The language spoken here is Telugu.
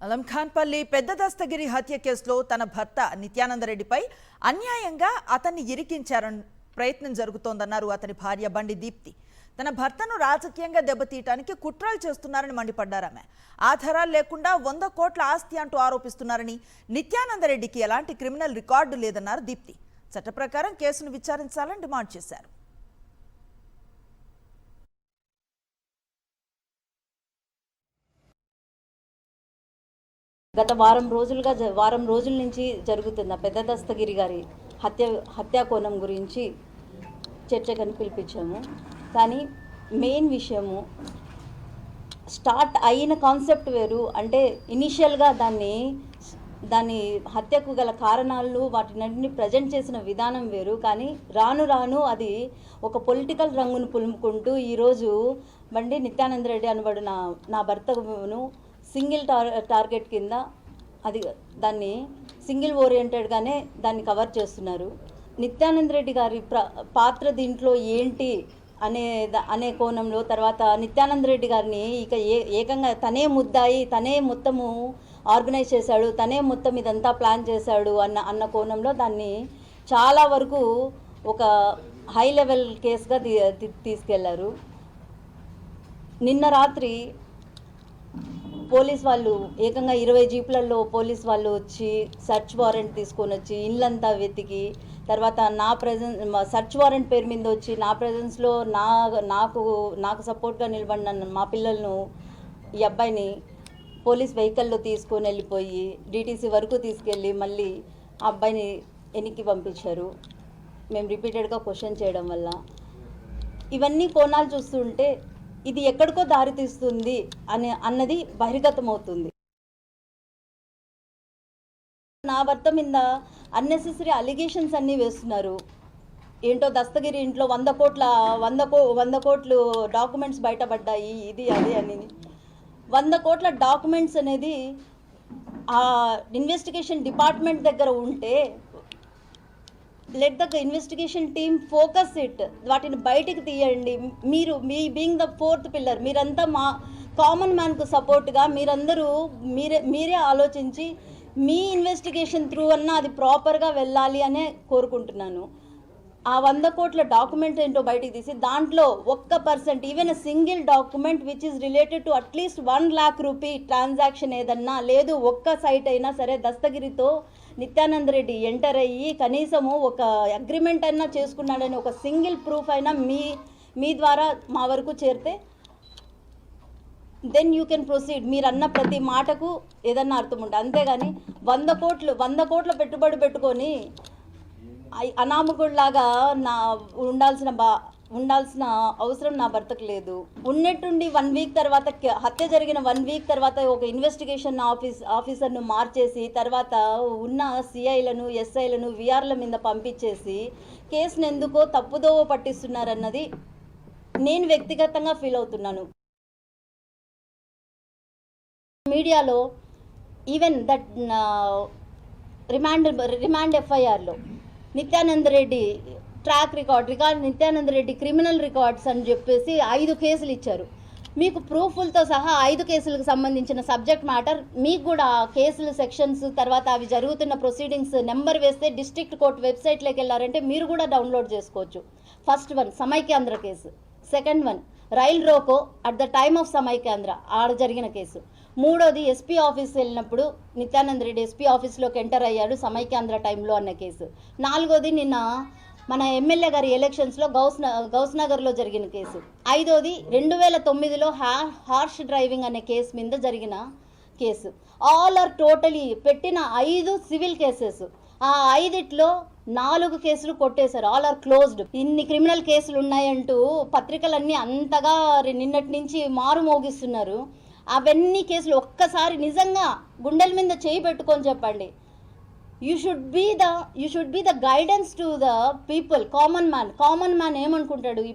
అలంఖాన్పల్లి పెద్ద దస్తగిరి హత్య కేసులో తన భర్త నిత్యానందరెడ్డిపై అన్యాయంగా అతన్ని ఇరికించారని ప్రయత్నం జరుగుతోందన్నారు అతని భార్య బండి దీప్తి. తన భర్తను రాజకీయంగా దెబ్బతీయటానికి కుట్రలు చేస్తున్నారని మండిపడ్డారామె. ఆధారాలు లేకుండా 100 కోట్ల ఆస్తి అంటూ ఆరోపిస్తున్నారని, నిత్యానందరెడ్డికి ఎలాంటి క్రిమినల్ రికార్డు లేదన్నారు దీప్తి. చట్ట ప్రకారం కేసును విచారించాలని డిమాండ్ చేశారు. గత వారం రోజుల నుంచి జరుగుతున్న పెద్ద దస్తగిరి గారి హత్యా కోణం గురించి చర్చకని పిలిపించాము. కానీ మెయిన్ విషయము స్టార్ట్ అయిన కాన్సెప్ట్ వేరు. అంటే ఇనిషియల్గా దాని హత్యకు గల కారణాలు వాటినన్నింటినీ ప్రజెంట్ చేసిన విధానం వేరు. కానీ రాను రాను అది ఒక పొలిటికల్ రంగును పులుముకుంటూ ఈరోజు బండి నిత్యానందరెడ్డి అనబడు నా భర్తను సింగిల్ టార్గెట్ కింద దాన్ని సింగిల్ ఓరియంటెడ్గానే దాన్ని కవర్ చేస్తున్నారు. నిత్యానందరెడ్డి గారి పాత్ర దీంట్లో ఏంటి అనే కోణంలో, తర్వాత నిత్యానందరెడ్డి గారిని ఇక ఏకంగా తనే ముద్దాయి, తనే మొత్తము ఆర్గనైజ్ చేశాడు, తనే మొత్తం ఇదంతా ప్లాన్ చేశాడు అన్న కోణంలో దాన్ని చాలా వరకు ఒక హై లెవెల్ కేసుగా తీసుకెళ్లారు. నిన్న రాత్రి పోలీస్ వాళ్ళు ఏకంగా 20 జీప్లలో పోలీస్ వాళ్ళు వచ్చి సర్చ్ వారెంట్ తీసుకొని వచ్చి ఇల్లంతా వెతికి, తర్వాత సర్చ్ వారెంట్ పేరు మీద వచ్చి నా ప్రెజెన్స్లో నాకు సపోర్ట్గా నిలబడిన మా పిల్లలను, ఈ అబ్బాయిని పోలీస్ వెహికల్లో తీసుకొని వెళ్ళిపోయి డిటీసీ వరకు తీసుకెళ్ళి మళ్ళీ ఆ అబ్బాయిని వెనక్కి పంపించారు. మేము రిపీటెడ్గా క్వశ్చన్ చేయడం వల్ల ఇవన్నీ కోణాలు చూస్తుంటే ఇది ఎక్కడికో దారి తీస్తుంది అన్నది బహిర్గతమవుతుంది. నా భర్త మీద అన్నెసెసరీ అలిగేషన్స్ అన్నీ వేస్తున్నారు. ఏంటో దస్తగిరి ఇంట్లో 100 కోట్లు డాక్యుమెంట్స్ బయటపడ్డాయి, ఇది అది అని. 100 కోట్ల డాక్యుమెంట్స్ అనేది ఆ ఇన్వెస్టిగేషన్ డిపార్ట్మెంట్ దగ్గర ఉంటే let the investigation team focus it, వాటిని బయటికి తీయండి. మీ బీయింగ్ ద 4th పిల్లర్, మీరంతా మా కామన్ మ్యాన్కు సపోర్ట్గా మీరందరూ మీరే ఆలోచించి మీ ఇన్వెస్టిగేషన్ త్రూ అన్నా అది ప్రాపర్గా వెళ్ళాలి అనే కోరుకుంటున్నాను. ఆ 100 కోట్ల డాక్యుమెంట్ ఏంటో బయటికి తీసి దాంట్లో 1% even a single document which is related to at least 1 lakh rupee transaction ఏదన్నా లేదు, ఒక్క సైట్ అయినా సరే దస్తగిరితో నిత్యానందరెడ్డి ఎంటర్ అయ్యి కనీసము ఒక అగ్రిమెంట్ అయినా చేసుకున్నాడని ఒక సింగిల్ ప్రూఫ్ అయినా మీ ద్వారా మా వరకు చేరితే దెన్ యూ కెన్ ప్రొసీడ్. మీరు అన్న ప్రతి మాటకు ఏదన్నా అర్థం ఉంటుంది. అంతేగాని 100 కోట్ల పెట్టుబడి పెట్టుకొని అనామకుడిలాగా ఉండాల్సిన అవసరం నా భర్తకు లేదు. ఉన్నట్టుండి 1 వీక్ తర్వాత, హత్య జరిగిన 1 వీక్ తర్వాత ఒక ఇన్వెస్టిగేషన్ ఆఫీసర్ను మార్చేసి తర్వాత ఉన్న సిఐలను, ఎస్ఐలను విఆర్ల మీద పంపించేసి కేసును ఎందుకో తప్పుదోవ పట్టిస్తున్నారన్నది నేను వ్యక్తిగతంగా ఫీల్ అవుతున్నాను. మీడియాలో ఈవెన్ దట్ రిమాండ్ ఎఫ్ఐఆర్లో Nityananda Reddy track record Nityananda Reddy criminal records అని చెప్పేసి 5 కేసులు ఇచ్చారు. మీకు ప్రూఫ్లతో సహా 5 కేసులకు సంబంధించిన సబ్జెక్ట్ మ్యాటర్ మీకు కూడా కేసులు సెక్షన్స్, తర్వాత అవి జరుగుతున్న ప్రొసీడింగ్స్ నెంబర్ వేస్తే డిస్ట్రిక్ట్ కోర్ట్ వెబ్సైట్లోకి వెళ్ళారంటే మీరు కూడా డౌన్లోడ్ చేసుకోవచ్చు. First one Samaikyandhra case, second one rail roko at the time of Samaikyandhra ఆడ జరిగిన కేసు, మూడోది ఎస్పీ ఆఫీస్ వెళ్ళినప్పుడు నిత్యానందరెడ్డి ఎస్పీ ఆఫీస్లోకి ఎంటర్ అయ్యాడు సమైక్యాంధ్ర టైంలో అన్న కేసు, నాలుగోది నిన్న మన ఎమ్మెల్యే గారి ఎలక్షన్స్లో గౌస్నగర్లో జరిగిన కేసు, ఐదోది 2009లో హార్ష్ డ్రైవింగ్ అనే కేసు మీద జరిగిన కేసు. ఆల్ ఆర్ టోటలీ పెట్టిన 5 సివిల్ కేసెస్. ఆ 5లో 4 కేసులు కొట్టేశారు. All are closed. ఇన్ని క్రిమినల్ కేసులు ఉన్నాయంటూ పత్రికలన్నీ అంతగా నిన్నటి నుంచి మారు మోగిస్తున్నారు. అవన్నీ కేసులు ఒక్కసారి నిజంగా గుండెల మీద చేయి పెట్టుకొని చెప్పండి. You should be the guidance to the people. Common man ఏమనుకుంటాడు, ఈ